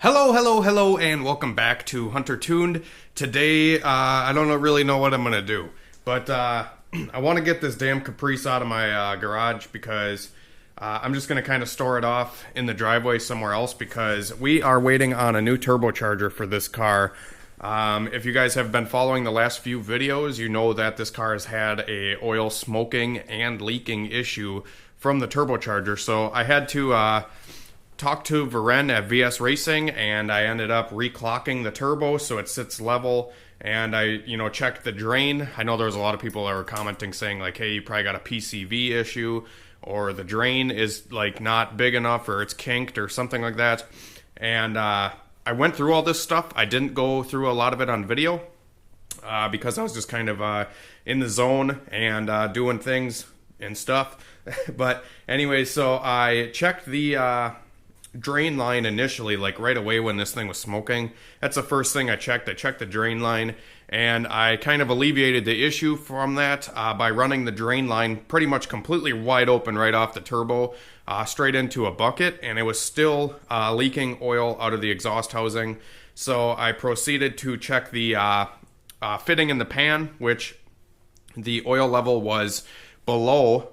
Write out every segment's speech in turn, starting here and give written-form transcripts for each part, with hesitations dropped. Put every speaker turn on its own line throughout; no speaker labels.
Hello, and welcome back to Hunter Tuned. Today, I don't really know what I'm going to do, but I want to get this damn Caprice out of my garage because I'm just going to kind of store it off in the driveway somewhere else because we are waiting on a new turbocharger for this car. If you guys have been following the last few videos, you know that this car has had a oil smoking and leaking issue from the turbocharger, so I had to talked to Varen at VS Racing, and I ended up reclocking the turbo so it sits level, and I, checked the drain. I know there was a lot of people that were commenting saying like, hey, you probably got a PCV issue, or the drain is like not big enough, or it's kinked, or something like that. And I went through all this stuff. I didn't go through a lot of it on video because I was just kind of in the zone and doing things and stuff. But anyway, so I checked the drain line initially, like right away when this thing was smoking. That's the first thing I checked. I checked the drain line, and I kind of alleviated the issue from that by running the drain line pretty much completely wide open right off the turbo, straight into a bucket, and it was still leaking oil out of the exhaust housing. So I proceeded to check the fitting in the pan, which the oil level was below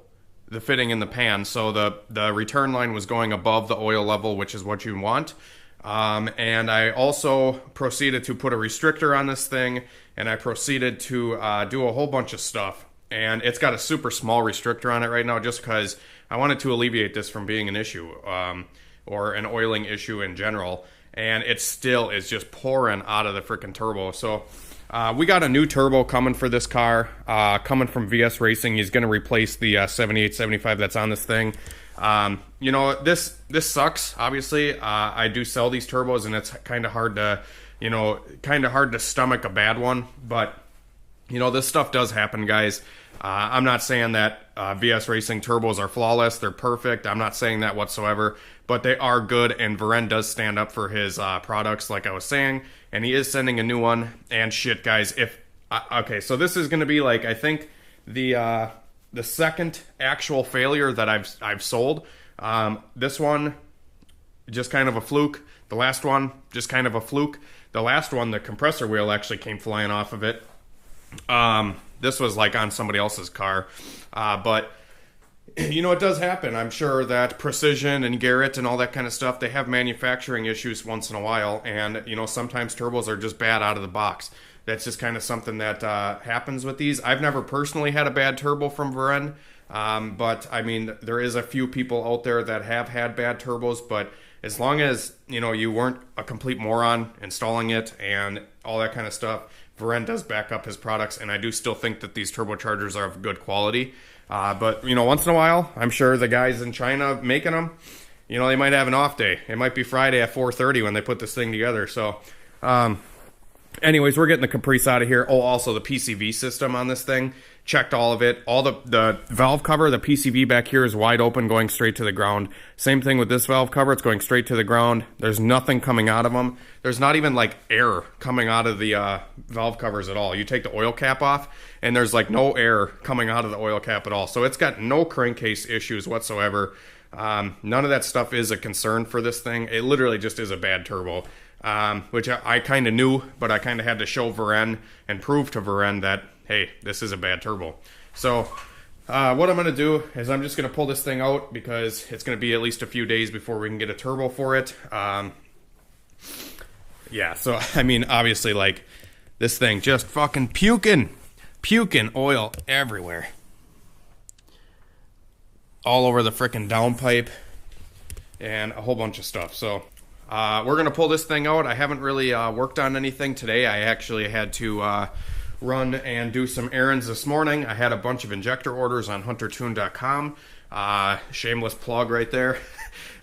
the fitting in the pan, so the return line was going above the oil level, which is what you want. And I also proceeded to put a restrictor on this thing, and I proceeded to do a whole bunch of stuff. And it's got a super small restrictor on it right now just because I wanted to alleviate this from being an issue, or an oiling issue in general. And it still is just pouring out of the freaking turbo. So we got a new turbo coming for this car, coming from VS Racing. He's going to replace the 7875 that's on this thing. This sucks, obviously. I do sell these turbos, and it's kind of hard to, stomach a bad one. But, this stuff does happen, guys. I'm not saying that VS Racing turbos are flawless. They're perfect. I'm not saying that whatsoever. But they are good, and Varen does stand up for his products, like I was saying. And he is sending a new one. And shit, guys, okay, so this is going to be like, I think, the second actual failure that I've sold. This one, just kind of a fluke. The last one, just kind of a fluke. The last one, the compressor wheel actually came flying off of it. This was like on somebody else's car. But it does happen. I'm sure that Precision and Garrett and all that kind of stuff, they have manufacturing issues once in a while. And, sometimes turbos are just bad out of the box. That's just kind of something that happens with these. I've never personally had a bad turbo from Varen. But, I mean, there is a few people out there that have had bad turbos. But as long as, you weren't a complete moron installing it and all that kind of stuff, Varen does back up his products. And I do still think that these turbochargers are of good quality. But, once in a while, I'm sure the guys in China making them, they might have an off day. It might be Friday at 4:30 when they put this thing together. So, anyways, we're getting the Caprice out of here. Oh, also the PCV system on this thing. Checked all of it. All the valve cover, the PCV back here is wide open, going straight to the ground. Same thing with this valve cover. It's going straight to the ground. There's nothing coming out of them. There's not even like air coming out of the valve covers at all. You take the oil cap off, and there's like no air coming out of the oil cap at all. So it's got no crankcase issues whatsoever. None of that stuff is a concern for this thing. It literally just is a bad turbo. Which I kind of knew, but I kind of had to show Varen and prove to Varen that, hey, this is a bad turbo. So what I'm going to do is I'm just going to pull this thing out because it's going to be at least a few days before we can get a turbo for it. Yeah, so, I mean, obviously, like, this thing just fucking puking oil everywhere. All over the frickin' downpipe and a whole bunch of stuff, so we're going to pull this thing out. I haven't really worked on anything today. I actually had to run and do some errands this morning. I had a bunch of injector orders on huntertune.com. Shameless plug right there.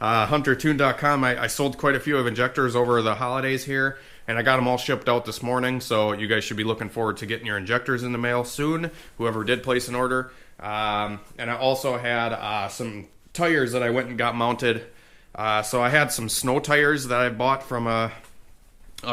huntertune.com. I sold quite a few of injectors over the holidays here, and I got them all shipped out this morning, so you guys should be looking forward to getting your injectors in the mail soon, whoever did place an order. And I also had some tires that I went and got mounted. So I had some snow tires that I bought from a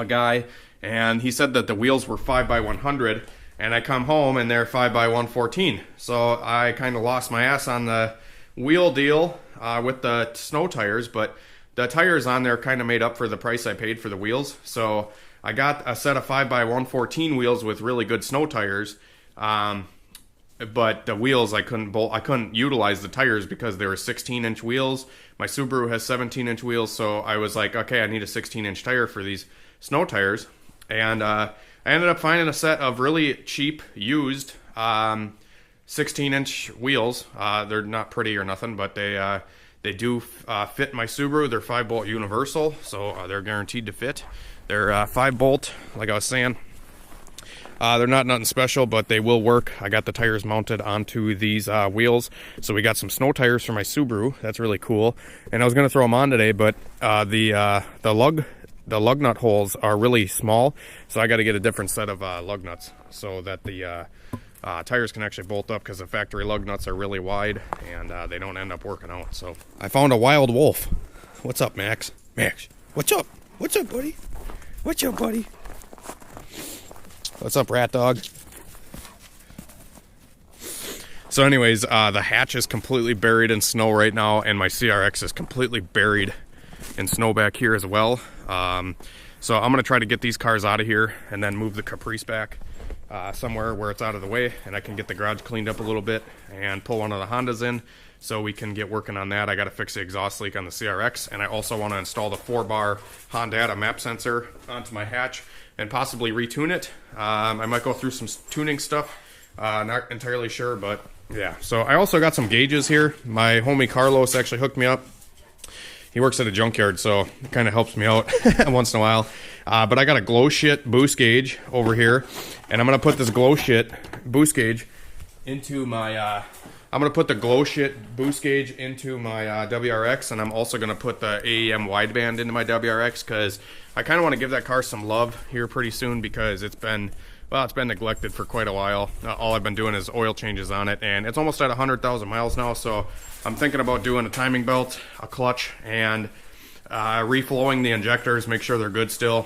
guy, and he said that the wheels were 5x100, and I come home and they're 5x114. So I kind of lost my ass on the wheel deal with the snow tires, but the tires on there kind of made up for the price I paid for the wheels. So I got a set of 5x114 wheels with really good snow tires. But the wheels, I couldn't utilize the tires because they were 16-inch wheels. My Subaru has 17-inch wheels, so I was like, okay, I need a 16-inch tire for these snow tires. And I ended up finding a set of really cheap, used 16-inch wheels. They're not pretty or nothing, but they do fit my Subaru. They're 5-bolt universal, so they're guaranteed to fit. They're 5-bolt, like I was saying. They're not nothing special, but they will work. I got the tires mounted onto these wheels, so we got some snow tires for my Subaru. That's really cool. And I was going to throw them on today, but the lug nut holes are really small, so I got to get a different set of lug nuts so that the tires can actually bolt up, because the factory lug nuts are really wide and they don't end up working out. So I found a wild wolf. What's up, Max? Max, what's up? What's up, buddy? What's up, buddy? What's up, rat dog? So anyways, the hatch is completely buried in snow right now, and my CRX is completely buried in snow back here as well. So I'm going to try to get these cars out of here and then move the Caprice back somewhere where it's out of the way, and I can get the garage cleaned up a little bit and pull one of the Hondas in so we can get working on that. I got to fix the exhaust leak on the CRX, and I also want to install the 4-bar Honda map sensor onto my hatch and possibly retune it. I might go through some tuning stuff. Not entirely sure, but yeah. So I also got some gauges here. My homie Carlos actually hooked me up. He works at a junkyard, so it kind of helps me out once in a while. But I got a glow shit boost gauge over here, and I'm gonna put this glow shit boost gauge into my. I'm gonna put the glow shit boost gauge into my WRX, and I'm also gonna put the AEM wideband into my WRX, because I kind of want to give that car some love here pretty soon, because it's been neglected for quite a while. All I've been doing is oil changes on it, and it's almost at 100,000 miles now. So I'm thinking about doing a timing belt, a clutch, and reflowing the injectors, make sure they're good still,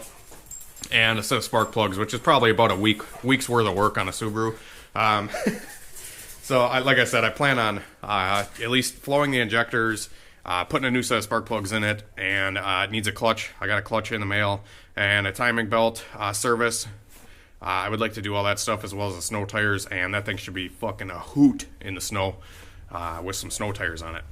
and a set of spark plugs, which is probably about a week's worth of work on a Subaru. So like I said, I plan on at least flowing the injectors, putting a new set of spark plugs in it, and it needs a clutch. I got a clutch in the mail, and a timing belt service. I would like to do all that stuff, as well as the snow tires, and that thing should be fucking a hoot in the snow with some snow tires on it.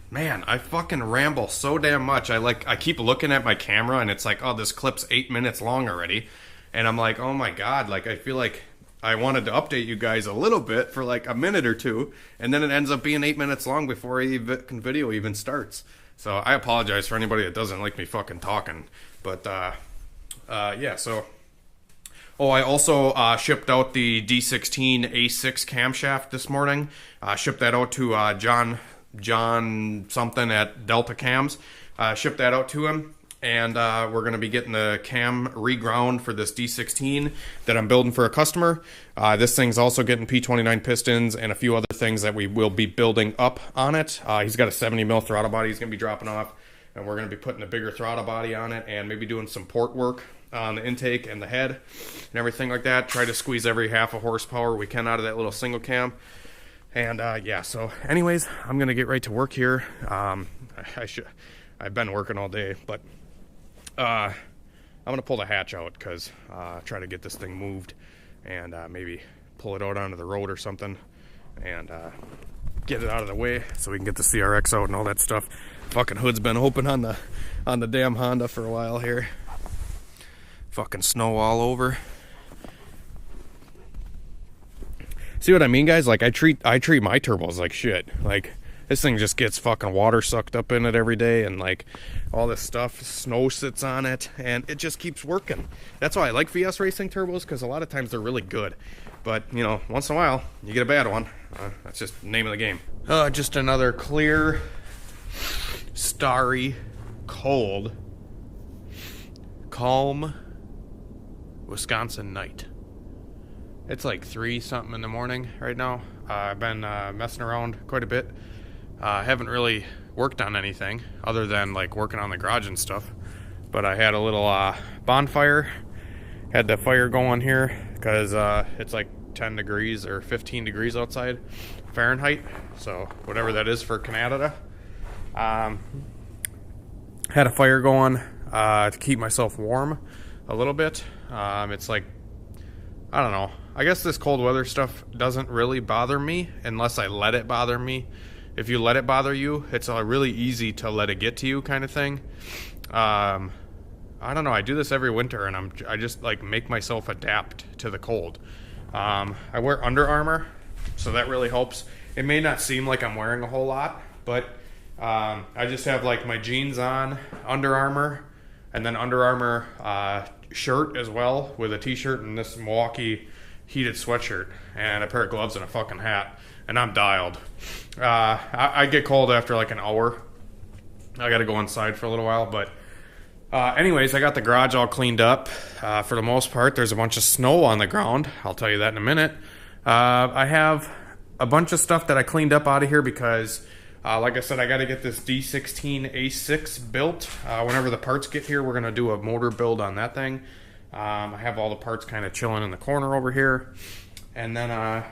Man, I fucking ramble so damn much. I keep looking at my camera, and it's like, oh, this clip's 8 minutes long already. And I'm like, oh my god, like I feel like I wanted to update you guys a little bit for like a minute or two, and then it ends up being 8 minutes long before the video even starts. So I apologize for anybody that doesn't like me fucking talking. But yeah, so... Oh, I also shipped out the D16 A6 camshaft this morning. Shipped that out to John something at Delta Cams. Shipped that out to him. And we're going to be getting the cam reground for this D16 that I'm building for a customer. This thing's also getting P29 pistons and a few other things that we will be building up on it. He's got a 70 mil throttle body he's going to be dropping off. And we're going to be putting a bigger throttle body on it, and maybe doing some port work on the intake and the head and everything like that. Try to squeeze every half a horsepower we can out of that little single cam. And yeah, so anyways, I'm going to get right to work here. I've been working all day, but I'm going to pull the hatch out, because try to get this thing moved and maybe pull it out onto the road or something, and get it out of the way so we can get the CRX out and all that stuff. Fucking hood's been open on the damn Honda for a while here. Fucking snow all over. See what I mean, guys? Like I treat my turbos like shit. Like this thing just gets fucking water sucked up in it every day, and like all this stuff, snow sits on it, and it just keeps working. That's why I like VS Racing turbos, because a lot of times they're really good. But, you know, once in a while, you get a bad one. That's just the name of the game. Just another clear, starry, cold, calm Wisconsin night. It's like 3-something in the morning right now. I've been messing around quite a bit. Haven't really worked on anything other than like working on the garage and stuff. But I had a little bonfire. Had the fire going here because it's like 10 degrees or 15 degrees outside Fahrenheit. So whatever that is for Canada. Had a fire going to keep myself warm a little bit. It's like, I don't know. I guess this cold weather stuff doesn't really bother me unless I let it bother me. If you let it bother you, it's really easy to let it get to you kind of thing. I don't know. I do this every winter, and I just like make myself adapt to the cold. I wear Under Armour, so that really helps. It may not seem like I'm wearing a whole lot, but I just have like my jeans on, Under Armour, and then Under Armour shirt as well with a t-shirt and this Milwaukee heated sweatshirt and a pair of gloves and a fucking hat, and I'm dialed. I get cold after like an hour. I gotta go inside for a little while, but anyways, I got the garage all cleaned up for the most part. There's a bunch of snow on the ground. I'll tell you that in a minute. I have a bunch of stuff that I cleaned up out of here because like I said, I got to get this D16A6 built. Whenever the parts get here, we're going to do a motor build on that thing. I have all the parts kind of chilling in the corner over here. And then,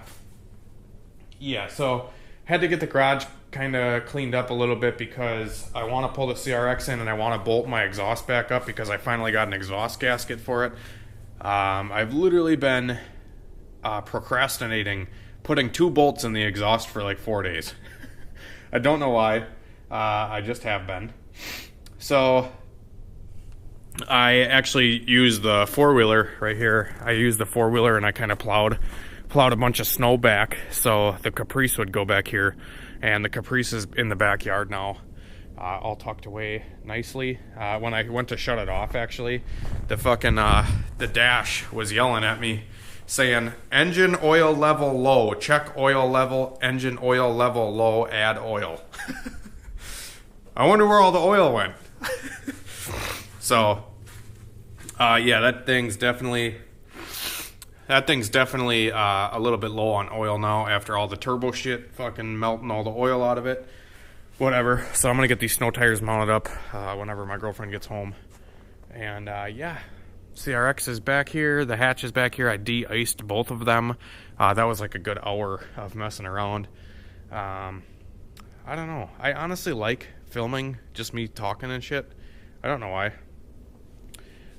yeah, so had to get the garage kind of cleaned up a little bit because I want to pull the CRX in and I want to bolt my exhaust back up because I finally got an exhaust gasket for it. I've literally been procrastinating putting 2 bolts in the exhaust for like 4 days. I don't know why. I just have been. So I actually used the 4-wheeler right here. I used the 4-wheeler and I kind of plowed a bunch of snow back so the Caprice would go back here. And the Caprice is in the backyard now, all tucked away nicely. When I went to shut it off, actually, the fucking the dash was yelling at me, saying, engine oil level low, check oil level, engine oil level low, add oil. I wonder where all the oil went. So, yeah, that thing's definitely a little bit low on oil now after all the turbo shit fucking melting all the oil out of it. Whatever. So I'm going to get these snow tires mounted up whenever my girlfriend gets home. And, yeah. CRX is back here. The hatch is back here. I de-iced both of them. That was like a good hour of messing around. I don't know. I honestly like filming just me talking and shit. I don't know why.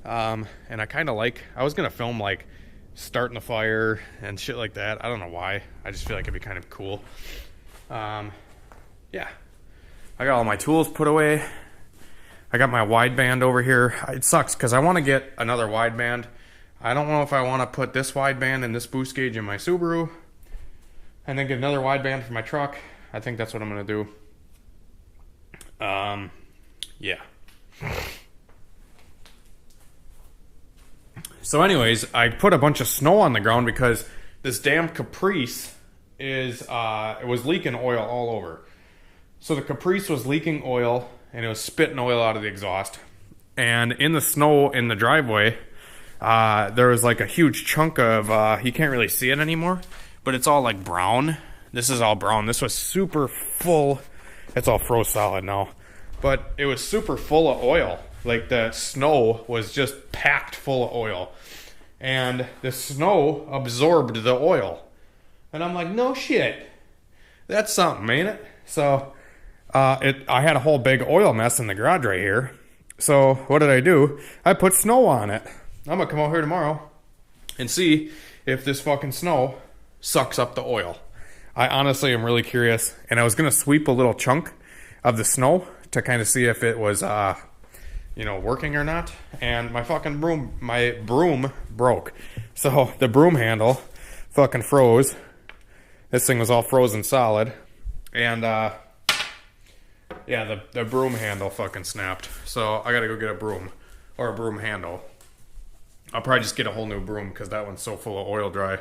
And I kind of like... I was going to film like starting the fire and shit like that. I don't know why. I just feel like it'd be kind of cool. Yeah. I got all my tools put away. I got my wideband over here. It sucks because I want to get another wideband. I don't know if I want to put this wideband and this boost gauge in my Subaru and then get another wideband for my truck. I think that's what I'm going to do. Yeah. So anyways, I put a bunch of snow on the ground because this damn Caprice it was leaking oil all over. So the Caprice was leaking oil and it was spitting oil out of the exhaust. And in the snow in the driveway, there was like a huge chunk of, you can't really see it anymore, but it's all like brown. This is all brown. This was super full. It's all froze solid now. But it was super full of oil. Like the snow was just packed full of oil. And the snow absorbed the oil. And I'm like, no shit. That's something, ain't it? So... I had a whole big oil mess in the garage right here. So what did I do? I put snow on it. I'm gonna come out here tomorrow and see if this fucking snow sucks up the oil. I honestly am really curious, and I was gonna sweep a little chunk of the snow to kind of see if it was working or not. And my fucking broom broke. So the broom handle fucking froze. This thing was all frozen solid. And yeah, the broom handle fucking snapped. So I gotta go get a broom. Or a broom handle. I'll probably just get a whole new broom because that one's so full of oil dry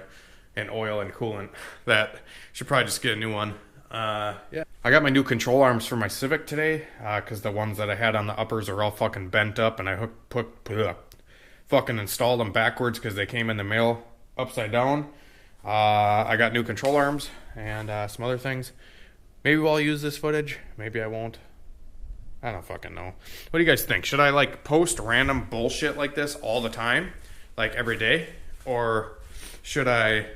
and oil and coolant that should probably just get a new one. Yeah. I got my new control arms for my Civic today because the ones that I had on the uppers are all fucking bent up, and I fucking installed them backwards because they came in the mail upside down. I got new control arms and some other things. Maybe I'll use this footage. Maybe I won't. I don't fucking know. What do you guys think? Should I like post random bullshit like this all the time? Like every day? Or should I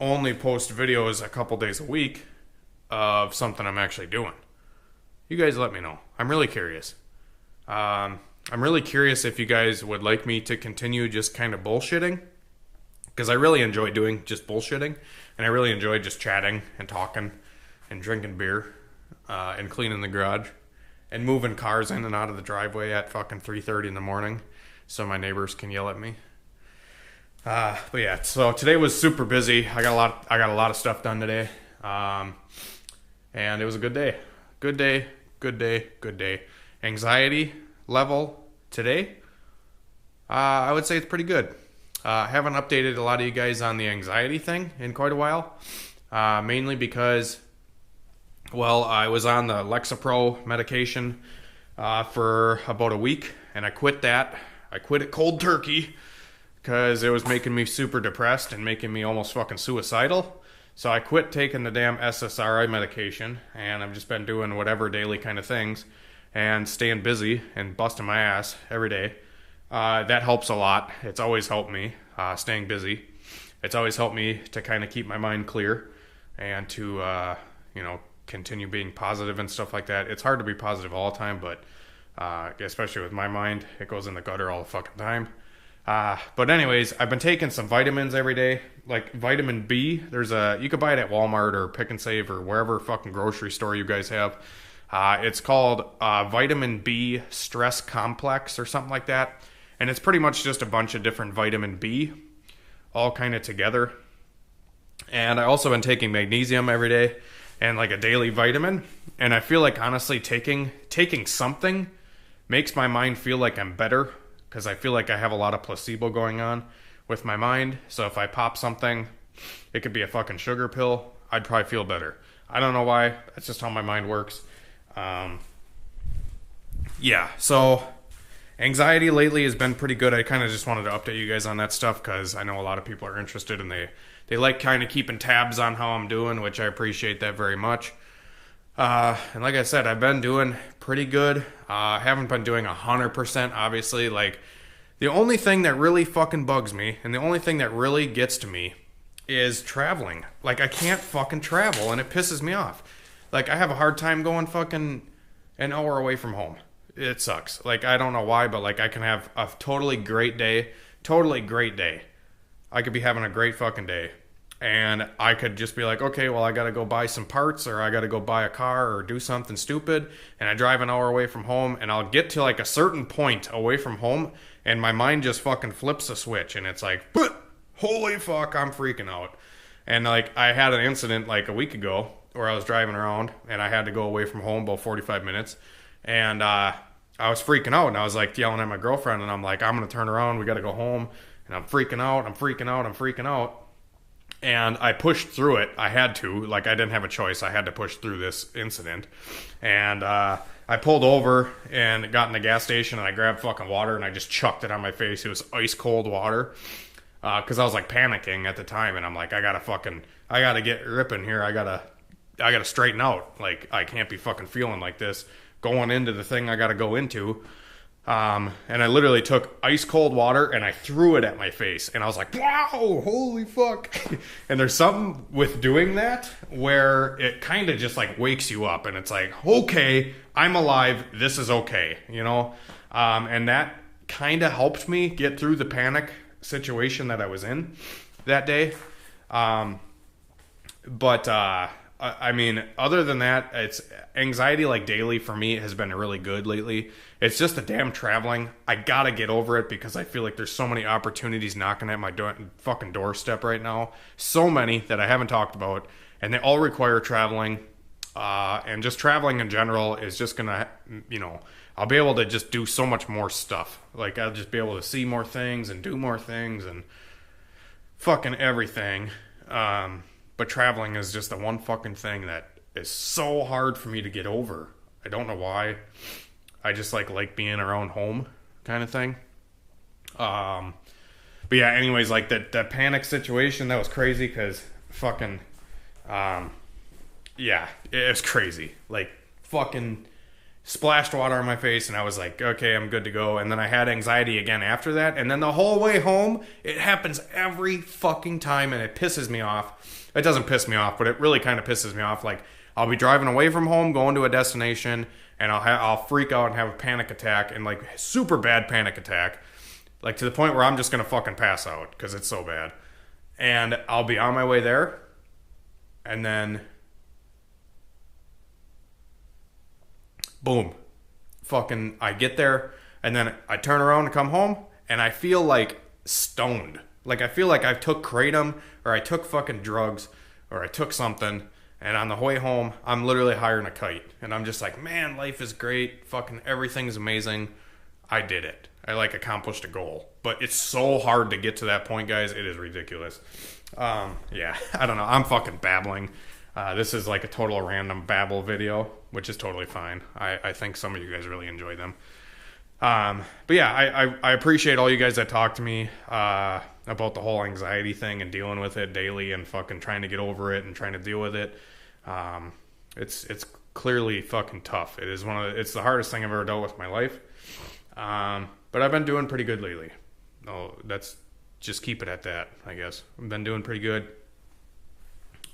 only post videos a couple days a week of something I'm actually doing? You guys let me know. I'm really curious. I'm really curious if you guys would like me to continue just kind of bullshitting, because I really enjoy doing just bullshitting, and I really enjoy just chatting and talking and drinking beer and cleaning the garage and moving cars in and out of the driveway at fucking 3:30 in the morning so my neighbors can yell at me. But yeah, so today was super busy. I got a lot of stuff done today. And it was a good day. Good day. Anxiety level today, I would say it's pretty good. I haven't updated a lot of you guys on the anxiety thing in quite a while. Mainly because, well, I was on the Lexapro medication for about a week, and I quit that. I quit it cold turkey because it was making me super depressed and making me almost fucking suicidal. So I quit taking the damn SSRI medication, and I've just been doing whatever daily kind of things and staying busy and busting my ass every day. That helps a lot. It's always helped me, staying busy. It's always helped me to kind of keep my mind clear and to, continue being positive and stuff like that. It's hard to be positive all the time, but especially with my mind, it goes in the gutter all the fucking time. But anyways, I've been taking some vitamins every day, like vitamin B. You could buy it at Walmart or Pick and Save or wherever fucking grocery store you guys have. It's called vitamin B stress complex or something like that. And it's pretty much just a bunch of different vitamin B all kind of together. And I also been taking magnesium every day and like a daily vitamin. And I feel like honestly taking something makes my mind feel like I'm better, because I feel like I have a lot of placebo going on with my mind. So if I pop something, it could be a fucking sugar pill, I'd probably feel better. I don't know why. That's just how my mind works. So anxiety lately has been pretty good. I kind of just wanted to update you guys on that stuff because I know a lot of people are interested and they like kind of keeping tabs on how I'm doing, which I appreciate that very much. And like I said, I've been doing pretty good. I haven't been doing 100%, obviously. Like, the only thing that really fucking bugs me, and the only thing that really gets to me, is traveling. Like, I can't fucking travel, and it pisses me off. Like, I have a hard time going fucking an hour away from home. It sucks. Like, I don't know why, but, like, I can have a totally great day. I could be having a great fucking day. And I could just be like, okay, well, I got to go buy some parts, or I got to go buy a car or do something stupid. And I drive an hour away from home, and I'll get to like a certain point away from home, and my mind just fucking flips a switch. And it's like, holy fuck, I'm freaking out. And like, I had an incident like a week ago where I was driving around and I had to go away from home about 45 minutes. And I was freaking out, and I was like yelling at my girlfriend, and I'm like, I'm going to turn around. We got to go home. And I'm freaking out. And I pushed through it. I had to. Like, I didn't have a choice. I had to push through this incident. And I pulled over and got in the gas station, and I grabbed fucking water, and I just chucked it on my face. It was ice cold water. Because I was, like, panicking at the time. And I'm like, I gotta get ripping here. I gotta straighten out. Like, I can't be fucking feeling like this going into the thing I gotta go into. And I literally took ice cold water and I threw it at my face, and I was like, wow, holy fuck. And there's something with doing that where it kind of just like wakes you up, and it's like, okay, I'm alive. This is okay. And that kind of helped me get through the panic situation that I was in that day. I mean, other than that, it's anxiety like daily for me has been really good lately. It's just the damn traveling. I gotta get over it because I feel like there's so many opportunities knocking at my fucking doorstep right now. So many that I haven't talked about, and they all require traveling. And just traveling in general is just gonna, I'll be able to just do so much more stuff. Like, I'll just be able to see more things and do more things and fucking everything. But traveling is just the one fucking thing that is so hard for me to get over. I don't know why. I just like being around home kind of thing. But yeah, anyways, like that panic situation, that was crazy because fucking, yeah, it was crazy. Like, fucking splashed water on my face, and I was like, okay, I'm good to go. And then I had anxiety again after that. And then the whole way home, it happens every fucking time, and it pisses me off. It doesn't piss me off, but it really kind of pisses me off. Like, I'll be driving away from home, going to a destination, and I'll freak out and have a panic attack, and like super bad panic attack, like to the point where I'm just gonna fucking pass out because it's so bad. And I'll be on my way there, and then boom, fucking I get there, and then I turn around and come home, and I feel like stoned. Like I feel like I took kratom, or I took fucking drugs, or I took something, and on the way home, I'm literally higher than a kite. And I'm just like, man, life is great. Fucking everything's amazing. I did it. I like accomplished a goal. But it's so hard to get to that point, guys. It is ridiculous. Yeah, I don't know. I'm fucking babbling. This is like a total random babble video, which is totally fine. I think some of you guys really enjoy them. But yeah, I appreciate all you guys that talk to me about the whole anxiety thing and dealing with it daily and fucking trying to get over it and trying to deal with it. It's clearly fucking tough. It's the hardest thing I've ever dealt with in my life. But I've been doing pretty good lately. No, that's just keep it at that, I guess. I've been doing pretty good.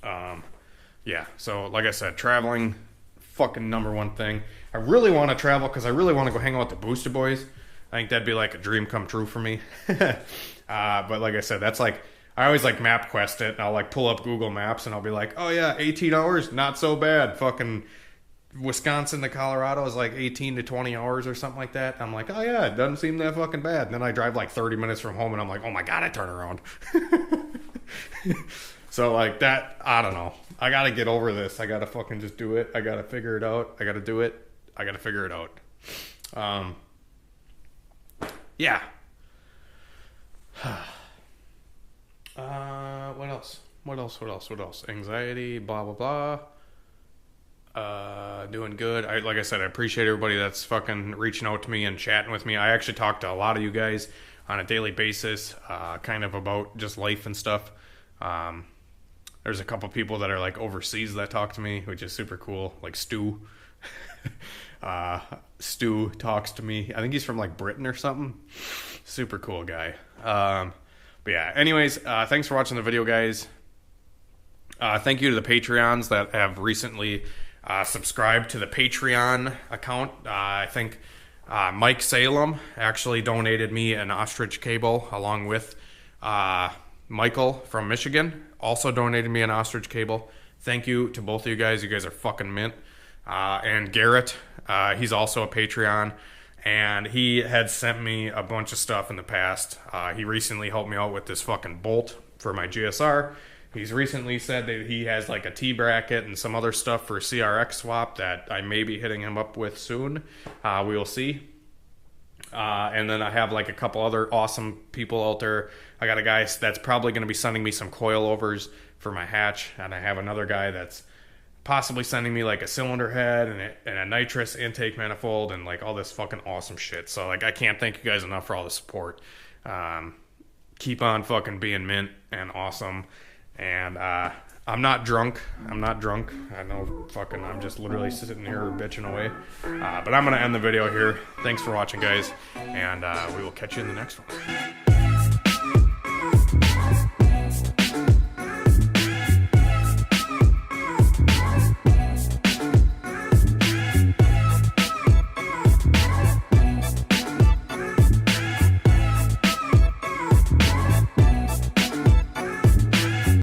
Yeah, so like I said, traveling, fucking number one thing. I really want to travel because I really want to go hang out with the Booster Boys. I think that'd be like a dream come true for me. But like I said, that's like, I always like map quest it, and I'll like pull up Google Maps and I'll be like, oh yeah, 18 hours, not so bad. Fucking Wisconsin to Colorado is like 18 to 20 hours or something like that. I'm like, oh yeah, it doesn't seem that fucking bad. And then I drive like 30 minutes from home and I'm like, oh my God, I turn around. So like that, I don't know. I gotta get over this. I gotta fucking just do it. I gotta figure it out. I gotta do it. I gotta figure it out. Yeah. What else? What else? Anxiety, blah, blah, blah. Doing good. Like I said, I appreciate everybody that's fucking reaching out to me and chatting with me. I actually talk to a lot of you guys on a daily basis, kind of about just life and stuff. There's a couple people that are like overseas that talk to me, which is super cool. Like Stu. Stu talks to me. I think he's from like Britain or something. Super cool guy. But yeah, anyways, thanks for watching the video, guys. Thank you to the Patreons that have recently subscribed to the Patreon account. I think Mike Salem actually donated me an ostrich cable, along with Michael from Michigan also donated me an ostrich cable. Thank you to both of you guys. You guys are fucking mint. And Garrett, he's also a Patreon, and he had sent me a bunch of stuff in the past. He recently helped me out with this fucking bolt for my GSR. He's recently said that he has like a T-bracket and some other stuff for CRX swap that I may be hitting him up with soon. We will see. And then I have like a couple other awesome people out there. I got a guy that's probably going to be sending me some coilovers for my hatch, and I have another guy that's possibly sending me like a cylinder head and a nitrous intake manifold and like all this fucking awesome shit. So like I can't thank you guys enough for all the support. Keep on fucking being mint and awesome. And I'm not drunk. I know fucking I'm just literally sitting here bitching away. But I'm going to end the video here. Thanks for watching, guys. And we will catch you in the next one.